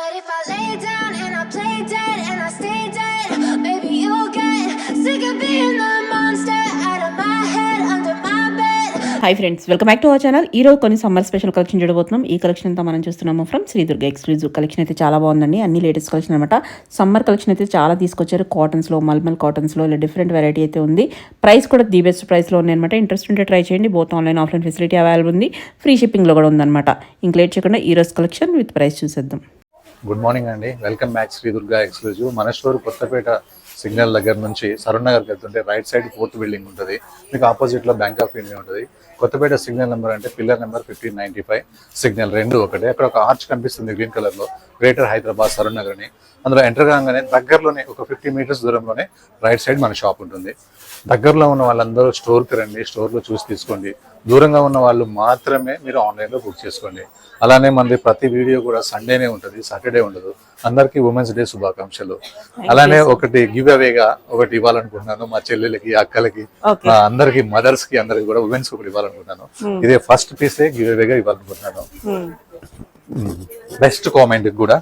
But if I lay down and I play dead and I stay dead, maybe you'll get sick of being the monster out of my head, under my bed. Hi friends, welcome back to our channel. ఈ రోజు కొన్ని summer special collection చూడబోతున్నాం. ఈ collection అంతా మనం చూస్తున్నాము from Shri Durga exclusive. Collection అయితే చాలా బాగుందండి. అన్ని లేటెస్ట్ కలెక్షన్ అనమాట. సమ్మర్ కలెక్షన్ అయితే చాలా తీసుకొచ్చారు. కాటన్స్లో, మల్మల్ కాటన్స్లో ఇలా డిఫరెంట్ వెరైటీ అయితే ఉంది. ప్రైస్ కూడా ది బెస్ట్ ప్రైస్లో ఉన్నాయన్నమాట. ఇంట్రెస్ట్ ఉంటే ట్రై చేయండి. Both online offline facility available ఉంది. ఫ్రీ షిప్పింగ్లో కూడా ఉందన్నమాట. ఇంక లేట్ చేయకుండా ఈ రోజు కలెక్షన్ విత్ ప్రైస్ చూసేద్దాం. గుడ్ మార్నింగ్ అండి, welcome back Shri Durga exclusive. మన స్టోర్ కొత్తపేట సిగ్నల్ దగ్గర నుంచి సరూర్ నగర్కి వెళ్తుంటే రైట్ సైడ్ 4th బిల్డింగ్ ఉంటుంది. మీకు ఆపోజిట్లో బ్యాంక్ ఆఫ్ ఇండియా ఉంటుంది. కొత్తపేట సిగ్నల్ నెంబర్ అంటే పిల్లర్ నెంబర్ 1595. సిగ్నల్ 2 ఒకటే. అక్కడ ఒక ఆర్చ్ కనిపిస్తుంది గ్రీన్ కలర్లో, గ్రేటర్ హైదరాబాద్ సరూర్ నగర్ అని. అందులో ఎంటర్ కాగానే దగ్గరలోనే ఒక 50 మీటర్స్ దూరంలోనే రైట్ సైడ్ మన షాప్ ఉంటుంది. దగ్గరలో ఉన్న వాళ్ళందరూ స్టోర్కి రండి, స్టోర్లో చూసి తీసుకోండి. దూరంగా ఉన్న వాళ్ళు మాత్రమే మీరు ఆన్లైన్లో బుక్ చేసుకోండి. అలానే మనది ప్రతి వీడియో కూడా సండేనే ఉంటుంది, సాటర్డే ఉండదు. అందరికీ ఉమెన్స్ డే శుభాకాంక్షలు. అలానే ఒకటి గివ్ అవేగా ఒకటి ఇవ్వాలనుకుంటున్నాను మా చెల్లెలకి, అక్కలకి, మా అందరికి, మదర్స్ కి, అందరికి కూడా ఉమెన్స్ ఒకటి ఇవ్వాలనుకుంటున్నాను. ఇదే ఫస్ట్ పీసే గివ్ అవేగా ఇవ్వాలనుకుంటున్నాను. బెస్ట్ కామెంట్ కూడా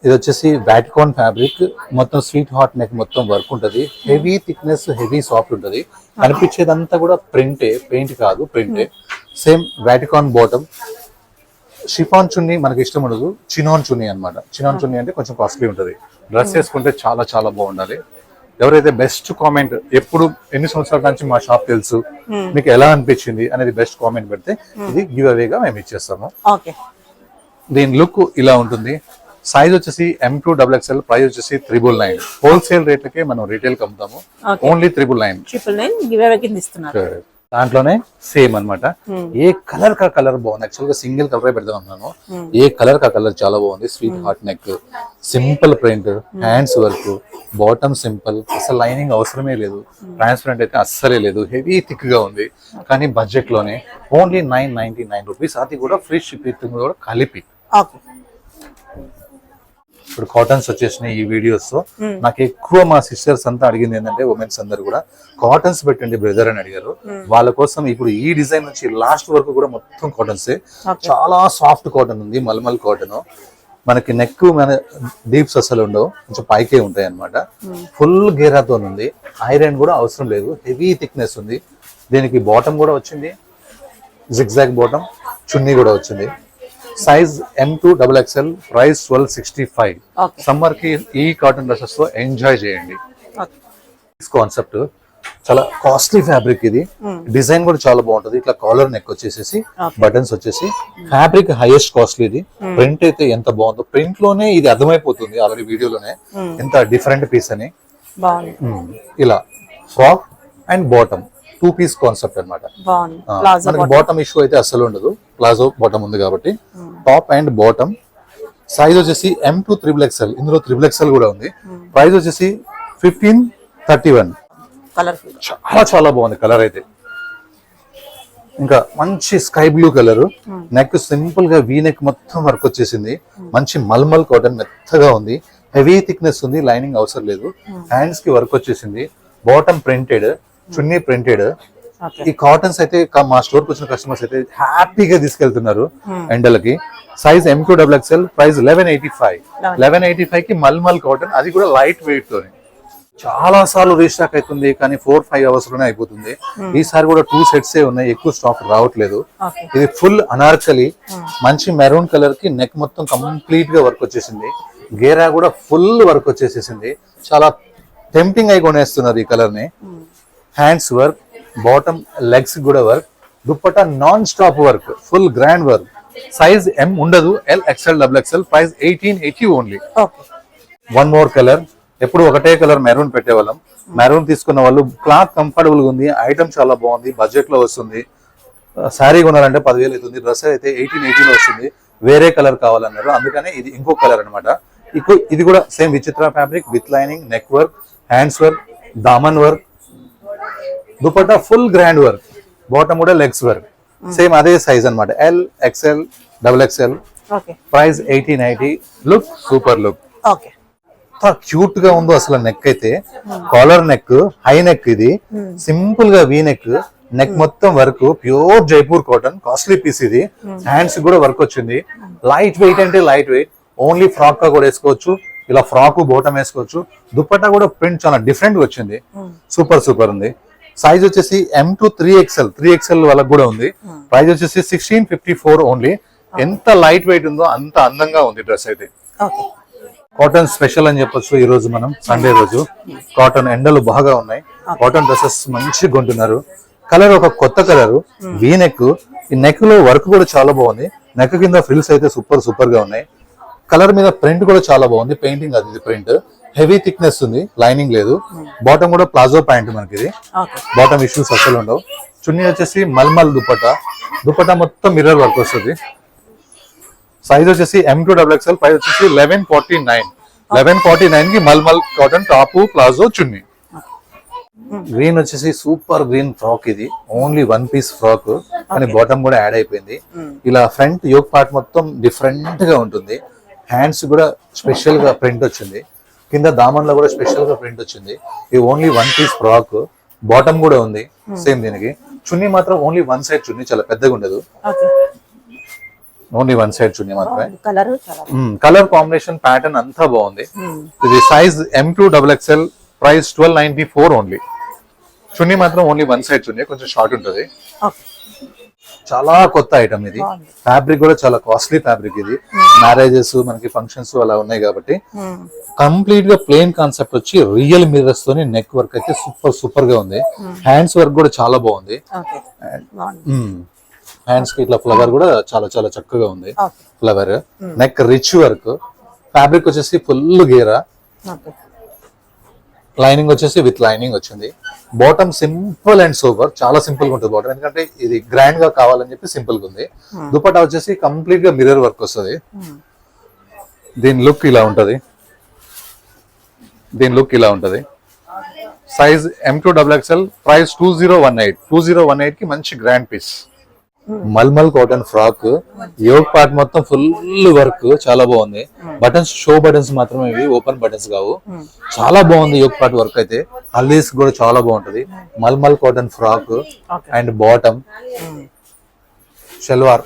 ఇది వచ్చేసి వాటికాన్ ఫ్యాబ్రిక్, మొత్తం స్వీట్ హార్ట్ నెక్ మొత్తం వర్క్ ఉంటుంది. హెవీ థిక్నెస్, హెవీ సాఫ్ట్ ఉంటుంది. కనిపించేదంతా కూడా ప్రింటే, పెయింట్ కాదు, ప్రింటే. Same Vatican bottom. Chiffon chunni మనకి ఇష్టం ఉండదు, చినాన్ చున్నీ అనమాట. చినాన్ చున్నీ అంటే కొంచెం కాస్ట్లీ ఉంటుంది. డ్రెస్ వేసుకుంటే చాలా చాలా బాగుండాలి. ఎవరైతే బెస్ట్ కామెంట్, ఎప్పుడు ఎన్ని సంవత్సరాల నుంచి మా షాప్ తెలుసు, మీకు ఎలా అనిపించింది అనేది బెస్ట్ కామెంట్ పెడితే ఇది గివ్ అవేగా మేము ఇచ్చేస్తాము. దీని లుక్ ఇలా ఉంటుంది. సైజ్ వచ్చేసి M2 XXL, ప్రైస్ వచ్చేసి 999. హోల్సేల్ రేట్లకే మనం రీటైల్ అమ్ముతాము. ఓన్లీ 999. దాంట్లోనే సేమ్ అన్నమాట. ఏ కలర్ కా కలర్ బాగుంది. యాక్చువల్ గా సింగిల్ కలర్ పెడదాం అన్నాను. ఏ కలర్ కా కలర్ చాలా బాగుంది. Sweet heart neck, simple print, hands work, bottom simple, అసలు లైనింగ్ అవసరమే లేదు. ట్రాన్స్పరెంట్ అయితే అస్సలే లేదు. హెవీ థిక్ గా ఉంది, కానీ బడ్జెట్ లోనే ఓన్లీ 999 రూపీస్. అది కూడా ఫ్రీ షిప్పింగ్ కూడా కలిపి. ఇప్పుడు కాటన్స్ వచ్చేసినాయి ఈ వీడియోస్ తో. నాకు ఎక్కువ మా సిస్టర్స్ అంతా అడిగింది ఏంటంటే, ఉమెన్స్ అందరు కూడా కాటన్స్ పెట్టండి బ్రదర్ అని అడిగారు. వాళ్ళ కోసం ఇప్పుడు ఈ డిజైన్ నుంచి లాస్ట్ వరకు కూడా మొత్తం కాటన్సే. చాలా సాఫ్ట్ కాటన్ ఉంది, మల్మల్ కాటన్. మనకి నెక్ మన డీప్స్ అసలు ఉండవు, కొంచెం పైకే ఉంటాయి అనమాట. ఫుల్ గేరాతో ఉంది. ఐరన్ కూడా అవసరం లేదు. హెవీ థిక్నెస్ ఉంది. దీనికి బాటమ్ కూడా వచ్చింది, జిగ్జాగ్ బాటమ్. చున్నీ కూడా వచ్చింది. Size M2 XXL, price 1265. Summer కి ఈ కాటన్ డ్రెస్సెస్ తో ఎంజాయ్ చేయండి. కాన్సెప్ట్ చాలా కాస్ట్లీ ఫ్యాబ్రిక్. ఇది డిజైన్ కూడా చాలా బాగుంటది. ఇట్లా కాలర్ నెక్ వచ్చేసి, బటన్స్ వచ్చేసి, ఫ్యాబ్రిక్ హైయెస్ట్ కాస్ట్లీ. ఇది ప్రింట్ అయితే ఎంత బాగుందో, ప్రింట్ లోనే ఇది అర్థమైపోతుంది ఆల్రెడీ వీడియోలోనే ఎంత డిఫరెంట్ పీస్ అని. ఇలా frock and bottom 2 piece concept అనమాట. మనకి బాటమ్ ఇష్యూ అయితే అస్సలు ఉండదు, ప్లాజో బాటమ్ ఉంది కాబట్టి. Top and bottom. సైజ్ వచ్చేసి M2 XXL. ఇందులో XXL కూడా ఉంది. ప్రైస్ వచ్చేసి 1531. చాలా చాలా బాగుంది కలర్ అయితే. ఇంకా మంచి sky blue colour. Neck simple గా వీ నెక్ మొత్తం వర్క్ వచ్చేసింది. మంచి మల్మల్ కాటన్, మెత్తగా ఉంది. హెవీ థిక్నెస్ ఉంది, లైనింగ్ అవసరం లేదు. హ్యాండ్స్ కి వర్క్ వచ్చేసింది. బాటమ్ ప్రింటెడ్, చున్నీ ప్రింటెడ్. ఈ కాటన్స్ అయితే మా స్టోర్ కి వచ్చిన కస్టమర్స్ అయితే హ్యాపీగా తీసుకెళ్తున్నారు ఎండలకి. Size M2 XXL, price 1185. 1185 కి మల్మల్ కాటన్, అది కూడా లైట్ వెయిట్ తోని. చాలా సార్లు రీస్టాక్ అవుతుంది, కానీ 4-5 అవర్స్ లోనే అయిపోతుంది. ఈసారి కూడా 2 సెట్స్ ఉన్నాయి, ఎక్కువ స్టాక్ రావట్లేదు. ఇది ఫుల్ అనార్కలి, మంచి మెరూన్ కలర్ కి నెక్ మొత్తం కంప్లీట్ గా వర్క్ వచ్చేసింది. గేరా కూడా ఫుల్ వర్క్ వచ్చేసేసింది. చాలా టెంప్టింగ్ అయి కొనేస్తున్నారు ఈ కలర్ ని. హ్యాండ్స్ వర్క్, బాటమ్ లెగ్స్ కూడా work, dupatta non stop work, full grand work. Size M ఉండదు, L XL XXL, price 1880 only. One more colour. ఎప్పుడు ఒకటే కలర్ మెరూన్ పెట్టేవాళ్ళం. మెరూన్ తీసుకున్న వాళ్ళు, క్లాత్ కంఫర్టబుల్ గా ఉంది, ఐటమ్ చాలా బాగుంది, బడ్జెట్ లో వస్తుంది. శారీ కొనాలంటే 10,000 అవుతుంది, డ్రెస్ అయితే 1880 లో వస్తుంది. వేరే కలర్ కావాలన్నారు, అందుకనే ఇది ఇంకో కలర్ అనమాట. ఇది కూడా సేమ్ విచిత్ర fabric with lining, neck work, hands work, దామన్ work, dupatta full grand work, bottom కూడా లెగ్స్ వర్క్. సేమ్ అదే సైజ్ అనమాట, L XL XXL. Price 1880. Look super look. Cute గా ఉందో అసలు. నెక్ అయితే కాలర్ నెక్, హై నెక్. ఇది సింపుల్ గా వీ నెక్, నెక్ మొత్తం work, pure Jaipur cotton, costly piece ఇది. హ్యాండ్స్ కూడా వర్క్ వచ్చింది. లైట్ వెయిట్ అంటే లైట్ వెయిట్, ఓన్లీ ఫ్రాక్ గా కూడా వేసుకోవచ్చు, ఇలా ఫ్రాక్ బోటం వేసుకోవచ్చు. దుపట్టా కూడా ప్రింట్ చాలా డిఫరెంట్ గా వచ్చింది, సూపర్ ఉంది. సైజ్ వచ్చేసి M2 3XL వాళ్ళకి కూడా ఉంది. ప్రైస్ వచ్చేసి 1654 ఓన్లీ. ఎంత లైట్ వెయిట్ ఉందో అంత అందంగా ఉంది డ్రెస్ అయితే. కాటన్ స్పెషల్ అని చెప్పొచ్చు. ఈ రోజు మనం సండే రోజు కాటన్ ఎండలు బాగా ఉన్నాయి, కాటన్ డ్రెస్సెస్ మంచిగా కొంటున్నారు. కలర్ ఒక కొత్త కలర్, వీ నెక్. ఈ నెక్ లో వర్క్ కూడా చాలా బాగుంది. నెక్ కింద ఫ్రిల్స్ అయితే సూపర్ గా ఉన్నాయి. కలర్ మీద ప్రింట్ కూడా చాలా బాగుంది, పెయింటింగ్ అది ప్రింట్. హెవీ థిక్నెస్ ఉంది, లైనింగ్ లేదు. బాటమ్ కూడా ప్లాజో ప్యాంట్ మనకి ఇది. బాటమ్ ఇష్యూస్ అసలు ఉండవు. చున్నీ వచ్చేసి మల్మల్ దుపట్టా మొత్తం మిర్రర్ వర్క్ వస్తుంది. సైజ్ వచ్చేసి M2 XXL. ప్రైస్ వచ్చేసి 1149 కి మల్మల్ కాటన్ టాప్ ప్లాజో చున్నీ. గ్రీన్ వచ్చేసి సూపర్ గ్రీన్ ఫ్రాక్. ఇది ఓన్లీ 1 పీస్ ఫ్రాక్ కానీ బాటమ్ కూడా యాడ్ అయిపోయింది. ఇలా ఫ్రంట్ యోక్ పార్ట్ మొత్తం డిఫరెంట్ గా ఉంటుంది. హ్యాండ్స్ కూడా స్పెషల్ గా ప్రింట్ వచ్చింది, కింద దామన్ లో కూడా స్పెషల్ గా ప్రింట్ వచ్చింది. ఇది ఓన్లీ 1 పీస్ ఫ్రాక్, బాటమ్ కూడా ఉంది సేమ్ దీనికి. చున్నీ మాత్రం ఓన్లీ 1 సైడ్ చున్నీ, చాలా పెద్దగా ఉండదు, ఓన్లీ 1 సైడ్ చున్నీ మాత్రమే. కలర్ కాంబినేషన్ ప్యాటర్న్ అంతా బాగుంది. ఇది size M2 XXL. Price 1294 only. Chunni మాత్రం ఓన్లీ 1 సైడ్ చున్నీ, కొంచెం షార్ట్ ఉంటుంది. చాలా కొత్త ఐటమ్ ఇది. ఫ్యాబ్రిక్ కూడా చాలా కాస్ట్లీ ఫ్యాబ్రిక్ ఇది. మ్యారేజెస్ మనకి ఫంక్షన్స్ అలా ఉన్నాయి కాబట్టి కంప్లీట్ గా ప్లెయిన్ కాన్సెప్ట్ వచ్చి రియల్ మిర్రర్స్ తోని నెక్ వర్క్ అయితే సూపర్ గా ఉంది. హ్యాండ్స్ వర్క్ కూడా చాలా బాగుంది. హ్యాండ్స్ కి ఇట్లా ఫ్లవర్ కూడా చాలా చక్కగా ఉంది. Flower neck rich work. Fabric వచ్చేసి ఫుల్ గేరా. లైనింగ్ వచ్చేసి విత్ లైనింగ్ వచ్చింది. బాటమ్ సింపుల్ అండ్ సూపర్, చాలా సింపుల్ గా ఉంటుంది బాటమ్, ఎందుకంటే ఇది గ్రాండ్ గా కావాలని చెప్పి సింపుల్ గా ఉంది. దుపట్టా వచ్చేసి కంప్లీట్ గా మిర్రర్ వర్క్ వస్తుంది. దీని లుక్ ఇలా ఉంటది. Size M2 XXL. ప్రైస్ 2018 కి మంచి grand piece. Mulmul cotton frock, yoke part మొత్తం ఫుల్ వర్క్, చాలా బాగుంది. బటన్స్ షో బటన్స్ మాత్రమే ఇవి, ఓపెన్ బటన్స్ కావు. చాలా బాగుంది యోక్ పార్ట్ వర్క్ అయితే. హల్దీస్ కూడా చాలా బాగుంటది. Mulmul cotton frock and bottom shalwar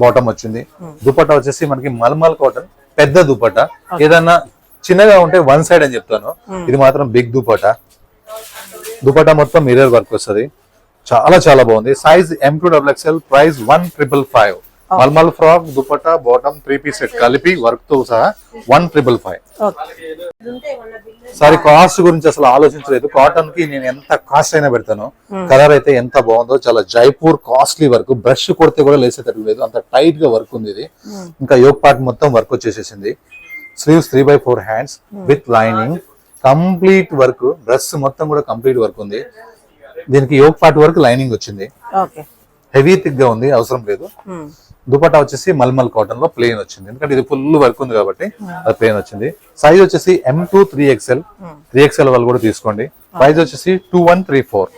bottom వచ్చింది. దుపట్టా వచ్చేసి మనకి మల్మల్ కాటన్ పెద్ద దుపట్టా. ఏదన్నా చిన్నగా ఉంటే 1 సైడ్ అని చెప్తాను, ఇది మాత్రం బిగ్ దుపట్టా. దుపట్టా మొత్తం మిర్రర్ వర్క్ వస్తుంది, చాలా బాగుంది. Size M2 XXL. Price 1555. Mulmul frock, dupatta, bottom 3 piece set కలిపి వర్క్ తో సహా 1555. సారీ, కాస్ట్ గురించి అసలు ఆలోచించలేదు. కాటన్ కి నేను ఎంత కాస్ట్ అయినా పెడతాను. కలర్ అయితే ఎంత బాగుందో, చాలా జైపూర్ కాస్ట్లీ వర్క్. బ్రష్ కొడితే కూడా లేసేటట్టు లేదు, అంత టైట్ గా వర్క్ ఉంది ఇది. ఇంకా యోక్ పార్ట్ మొత్తం వర్క్ వచ్చేసేసింది. Sleeves 3/4 hands with lining, complete work. Dress మొత్తం కూడా కంప్లీట్ వర్క్ ఉంది. దీనికి యోక్ పార్ట్ వరకు లైనింగ్ వచ్చింది. హెవీ థిక్ గా ఉంది, అవసరం లేదు. దుపట్టా వచ్చేసి మల్మల్ కాటన్ లో ప్లేన్ వచ్చింది, ఎందుకంటే ఇది ఫుల్ వర్క్ ఉంది కాబట్టి అది ప్లేన్ వచ్చింది. సైజ్ వచ్చేసి M2 3XL వాళ్ళు కూడా తీసుకోండి. ప్రైస్ వచ్చేసి 2134.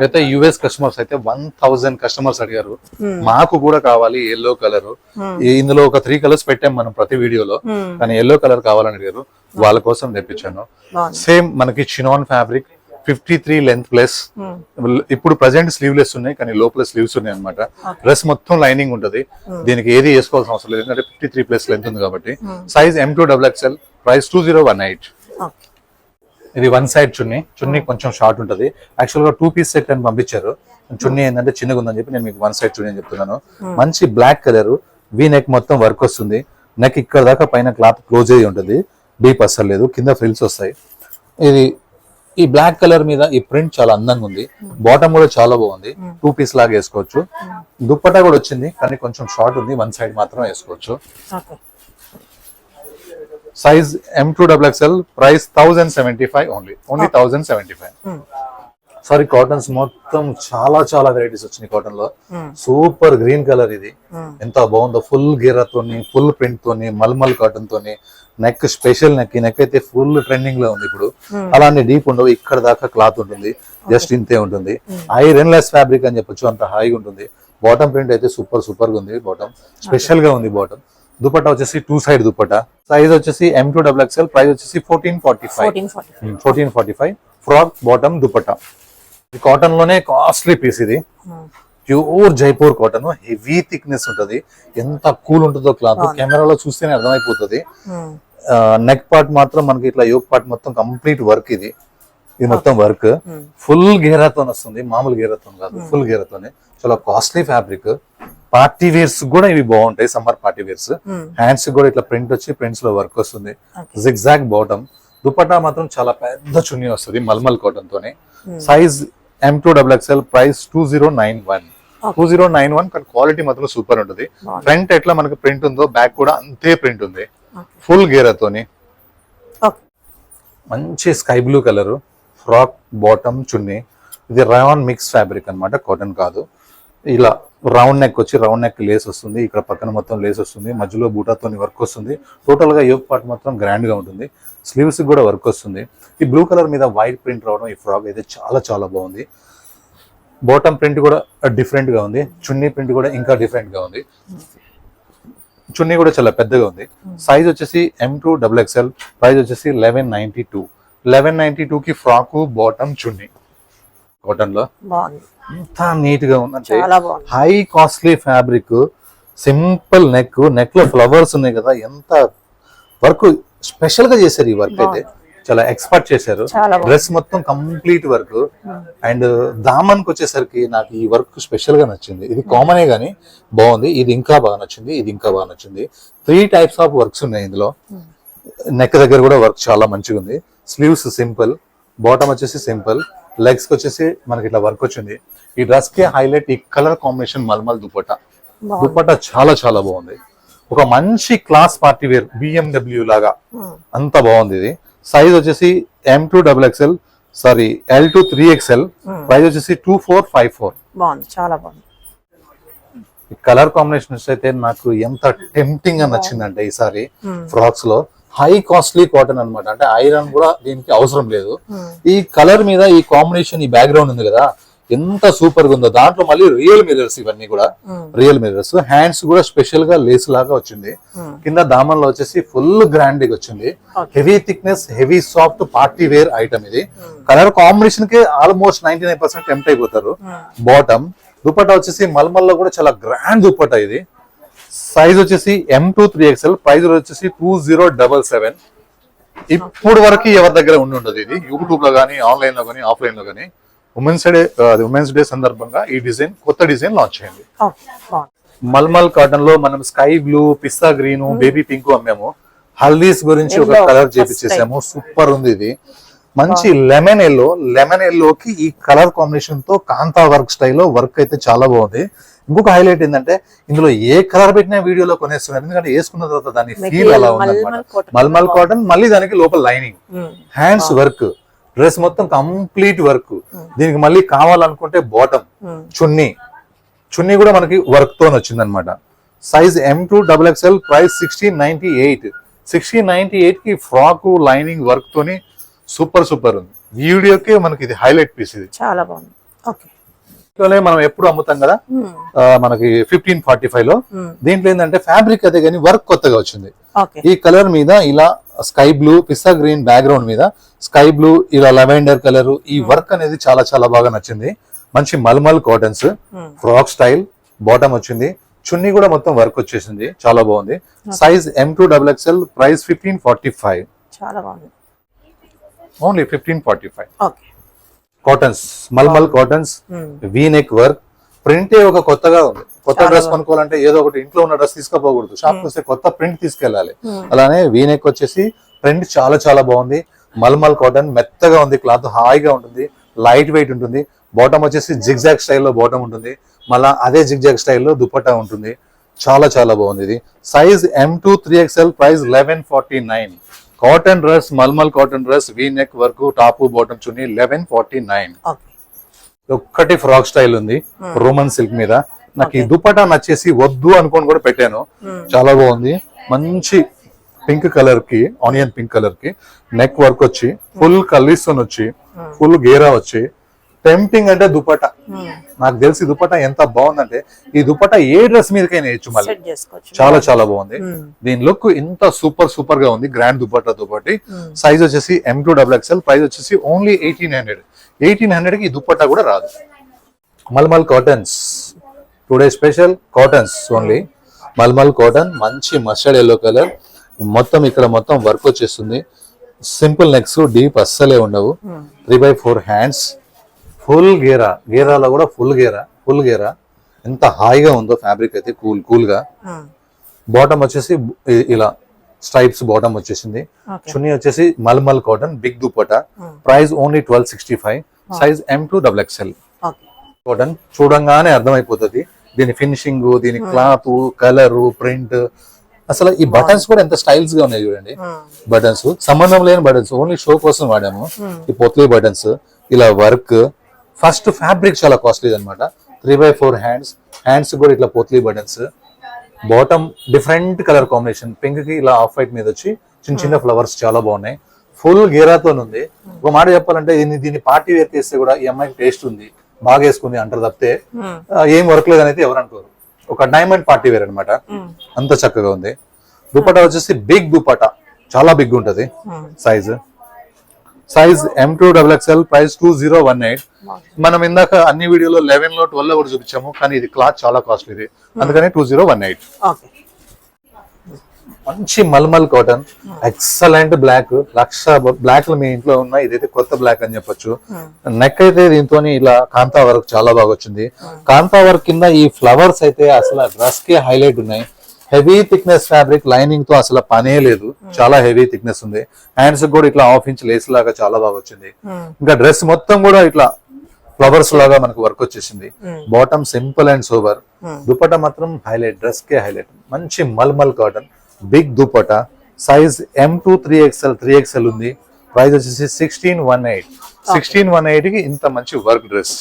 అయితే US కస్టమర్స్ అయితే 1000 కస్టమర్స్ అడిగారు, మాకు కూడా కావాలి ఎల్లో కలర్. ఇందులో ఒక 3 కలర్స్ పెట్టాం మనం ప్రతి వీడియోలో, కానీ ఎల్లో కలర్ కావాలని అడిగారు, వాళ్ళ కోసం తెప్పించాను. సేమ్ మనకి చినాన్ ఫ్యాబ్రిక్ 53 లెంత్ ప్లస్. ఇప్పుడు ప్రజెంట్ స్లీవ్లెస్ ఉన్నాయి, కానీ లోపల స్లీవ్స్ ఉన్నాయి అనమాట. డ్రెస్ మొత్తం లైనింగ్ ఉంటది, దీనికి ఏది వేసుకోవాల్సిన అవసరం లేదు, ఎందుకంటే 53+ లెంత్ ఉంది కాబట్టి. Size M2 XXL. ప్రైస్ 2018. ఇది 1 సైడ్ చున్నీ కొంచెం షార్ట్ ఉంటది. యాక్చువల్ గా 2 పీస్ సెట్ అని పంపించారు. చున్నీ ఏంటంటే చిన్నగా ఉందని చెప్పి నేను మీకు 1 సైడ్ చున్నీ అని చెప్తున్నాను. మంచి బ్లాక్ కలర్, వీ నెక్ మొత్తం వర్క్ వస్తుంది. నెక్ ఇక్కడ దాకా పైన క్లాత్ క్లోజ్ అయ్యి ఉంటుంది, డీప్ అస్సలు లేదు, కింద ఫ్రిల్స్ వస్తాయి. ఇది ఈ బ్లాక్ కలర్ మీద ఈ ప్రింట్ చాలా అందంగా ఉంది. బాటమ్ కూడా చాలా బాగుంది, 2 పీస్ లాగా వేసుకోవచ్చు. దుప్పట్టా కూడా వచ్చింది, కానీ కొంచెం షార్ట్ ఉంది, 1 సైడ్ మాత్రం వేసుకోవచ్చు. Size M2 XXL. Price 1075 only 1075. Sorry, cottons మొత్తం చాలా వెరైటీస్ వచ్చినాయి కాటన్ లో. సూపర్ గ్రీన్ కలర్, ఇది ఎంత బాగుందో. ఫుల్ గీరాతోని, ఫుల్ ప్రింట్ తోని, మల్మల్ కాటన్ తోని. నెక్ స్పెషల్ నెక్ అయితే ఫుల్ ట్రెండింగ్ లో ఉంది ఇప్పుడు. అలానే డీప్ ఉండవు, ఇక్కడ దాకా క్లాత్ ఉంటుంది, జస్ట్ ఇంతే ఉంటుంది. ఐరన్ లెస్ ఫ్యాబ్రిక్ అని చెప్పొచ్చు, అంత హాయిగా ఉంటుంది. బాటమ్ ప్రింట్ అయితే సూపర్ గా ఉంది, బాటమ్ స్పెషల్ గా ఉంది బాటమ్. దుపట్టా వచ్చేసి 2 సైడ్ దుపట్టా. సైజ్ వచ్చేసి M2 XXL. ప్రైస్ వచ్చేసి 1445. Frock, bottom, dupatta. కాటన్ లోనే కాస్ట్లీ పీస్ ఇది. Pure Jaipur cotton, heavy thickness ఉంటది. ఎంత కూల్ ఉంటుందో క్లాత్ కెమెరాలో చూస్తేనే అర్థమైపోతుంది. నెక్ పార్ట్ మాత్రం మనకి ఇట్లా యోక్ పార్ట్ మొత్తం కంప్లీట్ వర్క్. ఇది మొత్తం వర్క్ ఫుల్ గేరాతో వస్తుంది, మామూలు గేరాతో కాదు, ఫుల్ గేరాతోనే. చాలా కాస్ట్లీ ఫ్యాబ్రిక్. పార్టీ వేర్స్ కూడా ఇవి బాగుంటాయి, సమ్మర్ పార్టీ వేర్స్. హ్యాండ్స్ కూడా ఇట్లా ప్రింట్ వచ్చి ప్రింట్స్ లో వర్క్ వస్తుంది. Zigzag bottom. దుపట్టా మాత్రం చాలా పెద్ద చున్నీ వస్తుంది మల్మల్ కాటన్ తోనే. Size M2XXL, price 2091. కానీ క్వాలిటీ మాత్రం సూపర్ ఉంటుంది. ఫ్రంట్ ఎట్లా మనకు ప్రింట్ ఉందో బ్యాక్ కూడా అంతే ప్రింట్ ఉంది, ఫుల్ గేరాతోని. మంచి sky blue colour, frock bottom chunni. ఇది రయాన్ మిక్స్ ఫ్యాబ్రిక్ అన్నమాట, కాటన్ కాదు. ఇలా రౌండ్ నెక్ వచ్చి రౌండ్ నెక్ లేస్ వస్తుంది, ఇక్కడ పక్కన మొత్తం లేస్ వస్తుంది, మధ్యలో బూటాతోని వర్క్ వస్తుంది. టోటల్ గా యోక్ పార్ట్ మాత్రం గ్రాండ్ గా ఉంటుంది. స్లీవ్స్ కూడా వర్క్ వస్తుంది. ఈ బ్లూ కలర్ మీద వైట్ ప్రింట్ రావడం ఈ ఫ్రాక్ అయితే చాలా చాలా బాగుంది. బాటమ్ ప్రింట్ కూడా డిఫరెంట్ గా ఉంది, చున్నీ ప్రింట్ కూడా ఇంకా డిఫరెంట్ గా ఉంది. చున్నీ కూడా చాలా పెద్దగా ఉంది. సైజ్ వచ్చేసి M2XXL, ప్రైస్ వచ్చేసి 1192 కి ఫ్రాక్ బాటమ్ చున్నీ కాటన్ లో. ఎంత నీట్ గా ఉందంటే high costly fabric, simple neck లో ఫ్లవర్స్ ఉన్నాయి కదా, ఎంత వర్క్ స్పెషల్ గా చేశారు. ఈ వర్క్ అయితే చాలా ఎక్స్పర్ట్ చేశారు. డ్రెస్ మొత్తం కంప్లీట్ వర్క్. అండ్ దామన్ కి వచ్చేసరికి నాకు ఈ వర్క్ స్పెషల్ గా నచ్చింది. ఇది కామనే గానీ బాగుంది. ఇది ఇంకా బాగా నచ్చింది, ఇది ఇంకా బాగా నచ్చింది. 3 టైప్స్ ఆఫ్ వర్క్స్ ఉన్నాయి ఇందులో. నెక్ దగ్గర కూడా వర్క్ చాలా మంచిగా ఉంది. స్లీవ్స్ సింపుల్, బాటమ్ వచ్చేసి సింపుల్, లెగ్స్ కి వచ్చేసి మనకి ఇట్లా వర్క్ వచ్చింది. ఈ డ్రెస్ కి హైలైట్ ఈ కలర్ కాంబినేషన్ మల్మల్ దుపట్టా. దుపట్టా చాలా చాలా బాగుంది. ఒక మంచి క్లాస్ పార్టీ వేర్ BMW లాగా అంత బాగుంది. ఇది సైజ్ వచ్చేసి M2XXL, సారీ L2-3XL, ప్రైస్ వచ్చేసి 2454. బాగుంది, చాలా బాగుంది. కలర్ కాంబినేషన్స్ అయితే నాకు ఎంత టెంప్టింగ్ గా నచ్చిందంటే ఈసారి ఫ్రాక్స్ లో. హై కాస్ట్లీ కాటన్ అన్నమాట, అంటే ఐరన్ కూడా దీనికి అవసరం లేదు. ఈ కలర్ మీద ఈ కాంబినేషన్, ఈ బ్యాక్గ్రౌండ్ ఉంది కదా, ఎంత సూపర్ గా ఉందో. దాంట్లో మళ్ళీ రియల్ మిర్రర్స్, ఇవన్నీ కూడా రియల్ మిర్రర్స్. హ్యాండ్స్ కూడా స్పెషల్ గా లేస్ లాగా వచ్చింది. కింద దామన్ లో వచ్చేసి ఫుల్ గ్రాండ్ వచ్చింది. Heavy thickness, heavy soft party wear item ఇది. కలర్ కాంబినేషన్ కి ఆల్మోస్ట్ 99% టెంప్ట్ అయిపోతారు. బాటమ్ దుపట్టా వచ్చేసి మల్మల్ లో కూడా చాలా గ్రాండ్ దుపట్టా ఇది. సైజ్ వచ్చేసి M2-3XL, ప్రైస్ వచ్చేసి 2077. ఇప్పుడు వరకు ఎవరి దగ్గర ఉండదు ఇది, యూట్యూబ్ లో గానీ, ఆన్లైన్ లో గానీ, ఆఫ్లైన్ లో గానీ. ఉమెన్స్ డే సందర్భంగా ఈ డిజైన్, కొత్త డిజైన్ లాంచ్ అయింది. మల్మల్ కాటన్ లో మనం స్కై బ్లూ, పిస్తా గ్రీన్, బేబీ పింక్ అమ్మాము. హల్దీస్ గురించి ఒక కలర్ చేపించేసాము, సూపర్ ఉంది ఇది. మంచి లెమన్ ఎల్లోకి ఈ కలర్ కాంబినేషన్ తో కాంతా వర్క్ స్టైల్లో వర్క్ అయితే చాలా బాగుంది. ఇంకొక హైలైట్ ఏంటంటే ఇందులో ఏ కలర్ పెట్టినా వీడియోలో కొనేస్తున్నారు, ఎందుకంటే వేసుకున్న తర్వాత దాని ఫీల్ అలా ఉందన్నమాట. మల్మల్ కాటన్, మళ్ళీ దానికి లోపల లైనింగ్, హ్యాండ్స్ వర్క్, డ్రెస్ మొత్తం కంప్లీట్ వర్క్. దీనికి మళ్ళీ కావాలనుకుంటే బాటమ్, చున్నీ కూడా మనకి వర్క్ తో వచ్చింది అనమాట. సైజ్ M2XXL, ప్రైస్ 1698 కి ఫ్రాక్ లైనింగ్ వర్క్ తోని సూపర్ ఉంది. వీడియోకి మనకి ఇది హైలైట్ పీస్. ఇది చాలా బాగుంది. ఓకే, మనం ఎప్పుడు అమ్ముతాం కదా, మనకి 1545 లో. దీంట్లో ఏంటంటే ఫ్యాబ్రిక్ అదే కానీ వర్క్ కొత్తగా వచ్చింది. ఈ కలర్ మీద ఇలా స్కై బ్లూ, పిస్తా గ్రీన్ బ్యాక్గ్రౌండ్ మీద స్కై బ్లూ, ఇలా లెవెండర్ కలర్, ఈ వర్క్ అనేది చాలా చాలా బాగా నచ్చింది. మంచి మల్మల్ కాటన్స్, ఫ్రాక్ స్టైల్, బాటమ్ వచ్చింది. చున్నీ కూడా మొత్తం వర్క్ వచ్చేసింది, చాలా బాగుంది. Size M2XXL, price 1545. చాలా బాగుంది. ఓన్లీ 1545. కాటన్స్, మల్మల్ కాటన్స్, వీ నెక్ వర్క్. ప్రింటే ఒక కొత్తగా ఉంది. కొత్త డ్రెస్ కొనుక్కోవాలంటే ఏదో ఒకటి, ఇంట్లో ఉన్న డ్రెస్ తీసుకోపోకూడదు, షాప్ వస్తే కొత్త ప్రింట్ తీసుకెళ్ళాలి. అలానే వీ నెక్ వచ్చేసి ప్రింట్ చాలా చాలా బాగుంది. మల్మల్ కాటన్, మెత్తగా ఉంది క్లాత్, హాయిగా ఉంటుంది, లైట్ వెయిట్ ఉంటుంది. బాటమ్ వచ్చేసి జిగ్జాగ్ స్టైల్లో బాటమ్ ఉంటుంది, మళ్ళా అదే జిగ్జాగ్ స్టైల్లో దుపట్టా ఉంటుంది. చాలా చాలా బాగుంది ఇది. Size M2-3XL, price 1149. Cotton dress, మల్మల్ cotton dress, V neck work, top bottom chunni, 1149. ఒక్కటి ఫ్రాక్ స్టైల్ ఉంది రోమన్ సిల్క్ మీద. నాకు ఈ దుపట్టా నచ్చేసి వద్దు అనుకోని కూడా పెట్టాను, చాలా బాగుంది. మంచి పింక్ కలర్ కి, ఆనియన్ పింక్ కలర్ కి నెక్ వర్క్ వచ్చి, ఫుల్ కల్లీస్తోని వచ్చి, ఫుల్ గేరా వచ్చి, టెంప్టింగ్ అంటే దుపట్టా. నాకు తెలిసి దుపట్టా ఎంత బాగుందంటే ఈ దుపట్టా ఏ డ్రెస్ మీదకైనా వేయచ్చు మళ్ళీ, చాలా చాలా బాగుంది. దీని లుక్ ఇంత సూపర్ గా ఉంది, గ్రాండ్ దుపట్టా తో పాటు. సైజ్ వచ్చేసి M2XXL, ప్రైస్ వచ్చేసి ఓన్లీ 1800 కి ఈ దుపట్టా కూడా రాదు. Mulmul cottons, today special cottons only, mulmul cotton, మంచి మస్టర్డ్ ఎల్లో కలర్, మొత్తం ఇక్కడ మొత్తం వర్క్ వచ్చేస్తుంది. సింపుల్ నెక్స్, డీప్ అస్సలే ఉండవు. 3/4 హ్యాండ్స్, ఫుల్ గేరా, గేరాలో కూడా ఫుల్ గేరా ఎంత హాయిగా ఉందో ఫ్యాబ్రిక్ అయితే, కూల్ గా. బాటమ్ వచ్చేసి ఇలా స్ట్రైప్స్ బాటమ్ వచ్చేసింది. చున్నీ వచ్చేసి mulmul cotton, big dupatta, price only 1265, size M2XXL. Cotton చూడంగానే అర్థమైపోతుంది దీని ఫినిషింగ్, దీని క్లాత్, కలర్, ప్రింట్. అసలు ఈ బటన్స్ కూడా ఎంత స్టైల్స్ గా ఉన్నాయి చూడండి. బటన్స్ సంబంధం లేని బటన్స్, ఓన్లీ షో కోసం వాడాము ఈ పొత్లీ బటన్స్. ఇలా వర్క్, ఫస్ట్ ఫ్యాబ్రిక్ చాలా కాస్ట్లీ అనమాట. 3/4 హ్యాండ్స్ కూడా ఇట్లా potli buttons. Bottom different colour combination, pink కి ఇలా ఆఫ్ వైట్ మీద వచ్చి చిన్న ఫ్లవర్స్ చాలా బాగున్నాయి. ఫుల్ గేరాతో ఉంది. ఒక మాట చెప్పాలంటే దీన్ని పార్టీ వేర్ చేస్తే కూడా ఈ అమ్మాయికి టేస్ట్ ఉంది, బాగా వేసుకుంది అంటారు తప్పితే ఏం వర్క్ లేదని అయితే ఎవరు అనుకోరు. ఒక డైమండ్ పార్టీ వేర్ అనమాట, అంత చక్కగా ఉంది. దుపట్టా వచ్చేసి బిగ్ దుపట్టా, చాలా బిగ్ ఉంటది. Size M2XXL, price 2018. మనం ఇందాక అన్ని వీడియోలో 11 లో 12 లో కూడా చూపించాము, కానీ ఇది క్లాత్ చాలా కాస్ట్లీది, అందుకని 2018. మంచి మల్మల్ కాటన్, ఎక్సలెంట్ బ్లాక్, లక్ష బ్లాక్ మీ ఇంట్లో ఉన్న ఇదైతే కొత్త బ్లాక్ అని చెప్పొచ్చు. నెక్ అయితే దీంతో ఇలా కాంతా వర్క్ చాలా బాగా వచ్చింది. కాంతా వర్క్ కింద ఈ ఫ్లవర్స్ అయితే అసలు డ్రెస్ కి హైలైట్ ఉన్నాయి. హెవీ థిక్నెస్ ఫ్యాబ్రిక్, లైనింగ్ తో అసలు పనే లేదు, చాలా హెవీ థిక్నెస్ ఉంది. హ్యాండ్స్ కూడా ఇట్లా ½ ఇంచ్ లేస్ లాగా చాలా బాగా వచ్చింది. ఇంకా డ్రెస్ మొత్తం కూడా ఇట్లా ఫ్లవర్స్ లాగా మనకు వర్క్ వచ్చేసింది. Bottom simple and sober, dupatta మాత్రం హైలైట్, డ్రెస్ కే హైలైట్. మంచి mulmul cotton, big dupatta, size M2 3XL ఉంది. ప్రైస్ వచ్చేసి 1618 కి ఇంత మంచి వర్క్ డ్రెస్.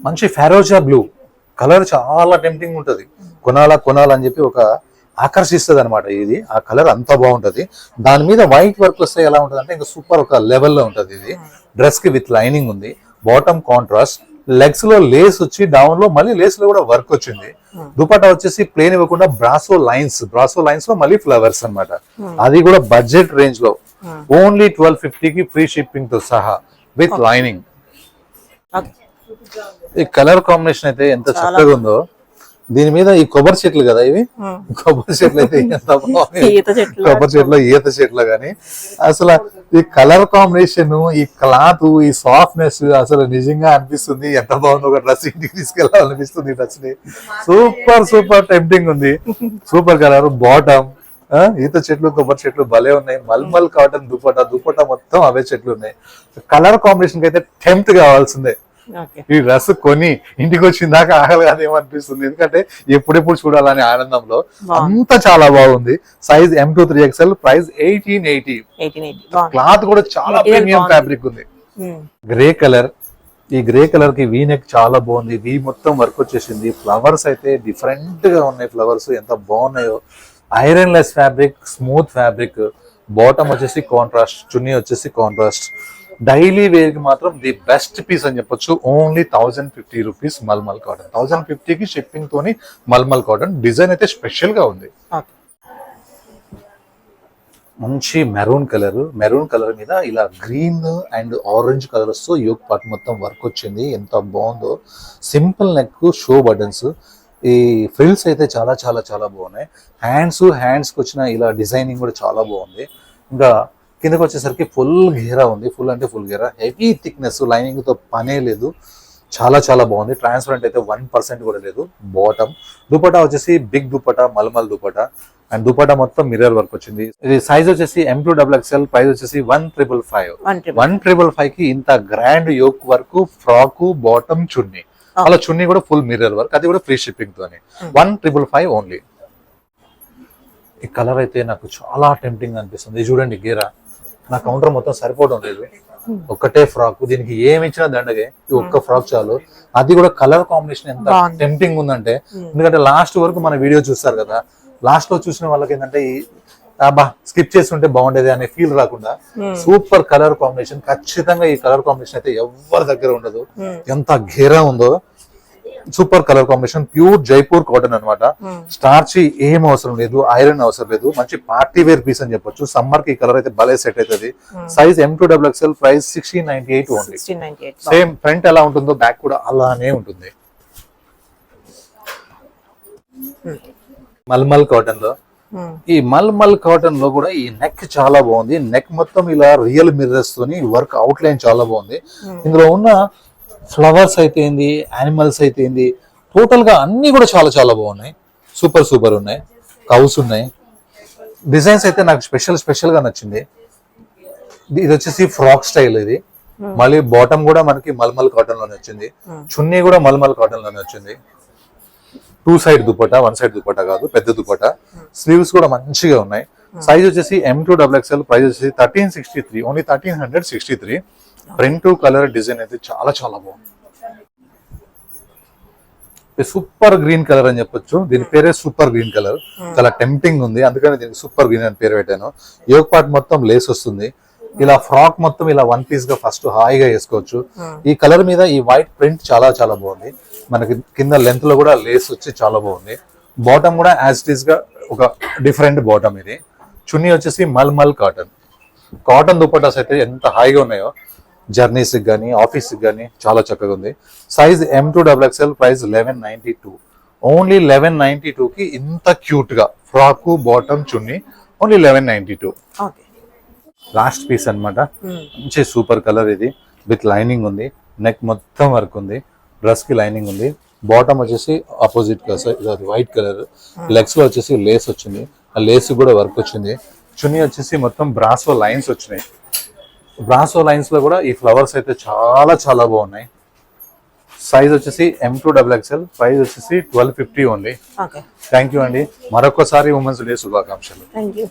మంచి ఫెరోజా బ్లూ కలర్, చాలా టెంప్టింగ్ ఉంటది, కొనాలని చెప్పి ఒక ఆకర్షిస్తుంది అనమాట. ఇది ఆ కలర్ అంత బాగుంటది. దాని మీద వైట్ వర్క్ వస్తే ఎలా ఉంటది అంటే ఇంకా సూపర్, ఒక లెవెల్లో ఉంటది. ఇది డ్రెస్ కి విత్ లైనింగ్ ఉంది. బాటమ్ కాంట్రాస్ట్, లెగ్స్ లో లేస్ వచ్చి డౌన్ లో మళ్ళీ లేస్ లో కూడా వర్క్ వచ్చింది. దుపట్టా వచ్చేసి ప్లేన్ ఇవ్వకుండా బ్రాసో లైన్స్ లో మళ్ళీ ఫ్లవర్స్ అన్నమాట. అది కూడా బడ్జెట్ రేంజ్ లో ఓన్లీ 1250 కి ఫ్రీ షిప్పింగ్ తో సహా విత్ లైనింగ్. ఈ కలర్ కాంబినేషన్ అయితే ఎంత చక్కగా ఉందో. దీని మీద ఈ కొబ్బరి చెట్లు కదా, ఇవి కొబ్బరి చెట్లు అయితే ఎంత బాగుంది. కొబ్బరి చెట్లు, ఈత చెట్లు గానీ అసలు ఈ కలర్ కాంబినేషన్, ఈ క్లాత్, ఈ సాఫ్ట్నెస్ అసలు నిజంగా అనిపిస్తుంది ఎంత బాగుందో. ఒక డ్రెస్ ఇంటికి తీసుకెళ్ళాలనిపిస్తుంది. ఈ డ్రెస్ ని సూపర్ టెంప్టింగ్ ఉంది. సూపర్ కలర్, బాటమ్, ఈత చెట్లు, కొబ్బరి చెట్లు భలే ఉన్నాయి. మల్మల్ కాటన్ దుపట్టా మొత్తం అవే చెట్లు ఉన్నాయి. కలర్ కాంబినేషన్ కి అయితే టెంప్ట్ కావాల్సిందే. ఈ డ్రెస్ కొని ఇంటికి వచ్చిందాక ఆగలి కాదేమనిపిస్తుంది, ఎందుకంటే ఎప్పుడెప్పుడు చూడాలని ఆనందంలో. అంత చాలా బాగుంది. Size M2 3XL, price 1880. Cloth కూడా చాలా ప్రీమియం ఫ్యాబ్రిక్ ఉంది. గ్రే కలర్, ఈ గ్రే కలర్ కి వీ నెక్ చాలా బాగుంది. వీ మొత్తం వర్క్ వచ్చేసింది. ఫ్లవర్స్ అయితే డిఫరెంట్ గా ఉన్నాయి. ఫ్లవర్స్ ఎంత బాగున్నాయో. Iron less fabric, smooth fabric. Bottom వచ్చేసి కాంట్రాస్ట్, చున్నీ వచ్చేసి కాంట్రాస్ట్. డైలీ వేర్ కి మాత్రం ది బెస్ట్ పీస్ అని చెప్పొచ్చు. Only 1050 rupees mulmul cotton. 1050 కి షిప్పింగ్ తోని మల్మల్ కాటన్. డిజైన్ అయితే స్పెషల్ గా ఉంది. మంచి మెరూన్ కలర్ మీద ఇలా గ్రీన్ అండ్ ఆరెంజ్ కలర్స్ తో యోక్ పార్ట్ మొత్తం వర్క్ వచ్చింది. ఎంత బాగుందో. Simple neck, show buttons. ఈ ఫ్రిల్స్ అయితే చాలా బాగున్నాయి. హ్యాండ్స్ కి వచ్చిన ఇలా డిజైనింగ్ కూడా చాలా బాగుంది. ఇంకా కిందకి వచ్చేసరికి ఫుల్ గేరా ఉంది. ఫుల్ గేరా, హెవీ థిక్నెస్, లైనింగ్ తో పనే లేదు. చాలా బాగుంది. ట్రాన్స్పరెంట్ అయితే 1% కూడా లేదు. బాటమ్, దుపట్టా వచ్చేసి బిగ్ దుపట్టా, మల్మల్ దుపట్టా. అండ్ దుపట్టా మొత్తం మిర్రర్ వర్క్ వచ్చింది. ఇది సైజ్ వచ్చేసి M2XXL, ప్రైస్ వచ్చేసి 1555 కి ఇంత grand yoke work, frock, bottom, chunni. అలా చున్నీ కూడా ఫుల్ మిర్రర్ వర్క్, అది కూడా ఫ్రీ షిప్పింగ్ తోని 1555 ఓన్లీ. ఈ కలర్ అయితే నాకు చాలా టెంప్టింగ్ అనిపిస్తుంది. చూడండి గేరా, నా కౌంటర్ మొత్తం సరిపోవడం లేదు. ఒక్కటే ఫ్రాక్, దీనికి ఏమి ఇచ్చినా దండగే. ఈ ఒక్క ఫ్రాక్ చాలు. అది కూడా కలర్ కాంబినేషన్ ఎంత టెంప్టింగ్ ఉందంటే, ఎందుకంటే లాస్ట్ వరకు మన వీడియో చూస్తారు కదా, లాస్ట్ లో చూసిన వాళ్ళకి ఏంటంటే స్కిప్ చేస్తుంటే బాగుండేది అనే ఫీల్ రాకుండా సూపర్ కలర్ కాంబినేషన్. ఖచ్చితంగా ఈ కలర్ కాంబినేషన్ అయితే ఎవరి దగ్గర ఉండదు. ఎంత ఘేరా ఉందో. Super colour combination. Pure Jaipur cotton అనమాట. స్టార్చ్ ఏం అవసరం లేదు, ఐరన్ అవసరం లేదు. మంచి పార్టీ వేర్ పీస్ అని చెప్పొచ్చు. సమ్మర్ కి ఈ కలర్ అయితే భలే సెట్ అవుతుంది. Size M2XXL, price 1698 only. Same front ఎలా ఉంటుందో బ్యాక్ కూడా అలానే ఉంటుంది. మల్మల్ కాటన్ లో, ఈ మల్మల్ కాటన్ లో కూడా ఈ నెక్ చాలా బాగుంది. నెక్ మొత్తం ఇలా రియల్ మిర్రర్స్ తోని వర్క్ అవుట్ లైన్ చాలా బాగుంది. ఇందులో ఉన్న ఫ్లవర్స్ అయితే ఏంది, యానిమల్స్ అయితే ఏంది, టోటల్ గా అన్ని కూడా చాలా చాలా బాగున్నాయి. సూపర్ సూపర్ ఉన్నాయి. కౌస్ ఉన్నాయి. డిజైన్స్ అయితే నాకు స్పెషల్ గా నచ్చింది. ఇది వచ్చేసి ఫ్రాక్ స్టైల్. ఇది మళ్ళీ బాటమ్ కూడా మనకి మల్మల్ కాటన్ లోనే వచ్చింది. చున్నీ కూడా మల్మల్ కాటన్ లోనే వచ్చింది. 2 సైడ్ దుపట్టా, 1 సైడ్ దుపట్టా కాదు, పెద్ద దుపట్టా. స్లీవ్స్ కూడా మంచిగా ఉన్నాయి. సైజ్ వచ్చేసి M2XXL. ప్రైస్ వచ్చేసి 1363, ఓన్లీ 1363. ప్రింట్ కలర్ డిజైన్ అయితే చాలా చాలా బాగుంది. సూపర్ గ్రీన్ కలర్ అని చెప్పొచ్చు. దీని పేరే సూపర్ గ్రీన్ కలర్. చాలా టెంప్టింగ్ ఉంది, అందుకని దీనికి సూపర్ గ్రీన్ అని పేరు పెట్టాను. యోగ్ పార్ట్ మొత్తం లేస్ వస్తుంది. ఇలా ఫ్రాక్ మొత్తం ఇలా 1 పీస్ గా ఫస్ట్ హాయిగా వేసుకోవచ్చు. ఈ కలర్ మీద ఈ వైట్ ప్రింట్ చాలా చాలా బాగుంది. మనకి కింద లెంత్ లో కూడా లేస్ వచ్చి చాలా బాగుంది. బాటమ్ కూడా యాజ్ ఇట్ ఈస్ గా ఒక డిఫరెంట్ బాటమ్. ఇది చున్నీ వచ్చేసి మల్మల్ కాటన్. కాటన్ దుపట్టాస్ అయితే ఎంత హాయిగా ఉన్నాయో, జర్నీస్ కానీ ఆఫీస్ కానీ చాలా చక్కగా ఉంది. Size M2XXL. ప్రైస్ 1192, ఓన్లీ 1192 కి ఇంత క్యూట్ గా ఫ్రాక్, బాటమ్, చున్నీ ఓన్లీ 1192. లాస్ట్ పీస్ అన్నమాట. మంచి సూపర్ కలర్. ఇది విత్ లైనింగ్ ఉంది. నెక్ మొత్తం వర్క్ ఉంది. డ్రెస్ కి లైనింగ్ ఉంది. బాటమ్ వచ్చేసి ఆపోజిట్ వైట్ కలర్. లెగ్స్ లో వచ్చేసి లేస్ వచ్చింది. ఆ లేస్ కూడా వర్క్ వచ్చింది. చున్నీ వచ్చేసి మొత్తం బ్రాసో లైన్స్ వచ్చినాయి. బ్రాసో లైన్స్ లో కూడా ఈ ఫ్లవర్స్ అయితే చాలా చాలా బాగున్నాయి. సైజ్ వచ్చేసి M2XXL. ప్రైస్ వచ్చేసి 1250 ఓన్లీ. థ్యాంక్ యూ అండి. మరొకసారి ఉమెన్స్ డే శుభాకాంక్షలు. Thank you.